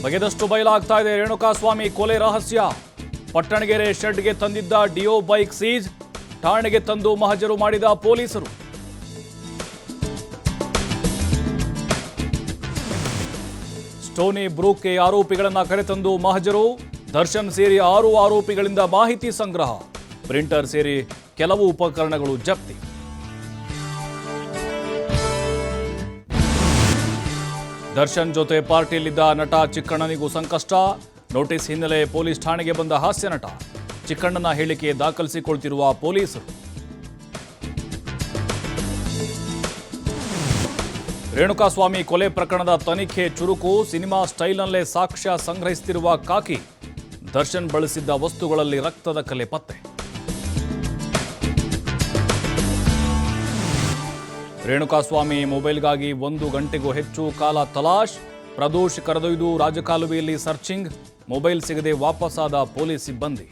ಬಗೆದಷ್ಟು ಬಯಲಾಗ್ತಾ ಇದೆ ರೇಣುಕಾಸ್ವಾಮಿ ಕೊಲೆ ರಹಸ್ಯ. ಪಟ್ಟಣಗೆರೆ ಶೆಡ್ಗೆ ತಂದಿದ್ದ ಡಿಯೋ ಬೈಕ್ ಸೀಜ್, ಠಾಣೆಗೆ ತಂದು ಮಹಜರು ಮಾಡಿದ ಪೊಲೀಸರು. ಸ್ಟೋನಿ ಬ್ರೂಕ್ಗೆ ಆರೋಪಿಗಳನ್ನ ಕರೆತಂದು ಮಹಜರು. ದರ್ಶನ್ ಸೇರಿ 6 ಆರೋಪಿಗಳಿಂದ ಮಾಹಿತಿ ಸಂಗ್ರಹ. ಪ್ರಿಂಟರ್ ಸೇರಿ ಕೆಲವು ಉಪಕರಣಗಳು ಜಪ್ತಿ. ದರ್ಶನ್ ಜೊತೆ ಪಾರ್ಟಿಯಲ್ಲಿದ್ದ ನಟ ಚಿಕ್ಕಣ್ಣನಿಗೂ ಸಂಕಷ್ಟ. ನೋಟಿಸ್ ಹಿನ್ನೆಲೆ ಪೊಲೀಸ್ ಠಾಣೆಗೆ ಬಂದ ಹಾಸ್ಯ ನಟ. ಚಿಕ್ಕಣ್ಣನ ಹೇಳಿಕೆ ದಾಖಲಿಸಿಕೊಳ್ತಿರುವ ಪೊಲೀಸರು. ರೇಣುಕಾಸ್ವಾಮಿ ಕೊಲೆ ಪ್ರಕರಣದ ತನಿಖೆ ಚುರುಕು. ಸಿನಿಮಾ ಸ್ಟೈಲ್ನಲ್ಲೇ ಸಾಕ್ಷ್ಯ ಸಂಗ್ರಹಿಸುತ್ತಿರುವ ಕಾಕಿ. ದರ್ಶನ್ ಬಳಸಿದ್ದ ವಸ್ತುಗಳಲ್ಲಿ ರಕ್ತದ ಕಲೆ ಪತ್ತೆ. ರೇಣುಕಾಸ್ವಾಮಿ ಮೊಬೈಲ್ಗಾಗಿ 1 ಗಂಟೆಗೂ ಹೆಚ್ಚು ಕಾಲ ತಲಾಶ್. ಪ್ರದೋಷ್ ಕರೆದೊಯ್ದು ರಾಜಕಾಲುವೆಯಲ್ಲಿ ಸರ್ಚಿಂಗ್. ಮೊಬೈಲ್ ಸಿಗದೆ ವಾಪಸ್ಸಾದ ಪೊಲೀಸ್ ಸಿಬ್ಬಂದಿ.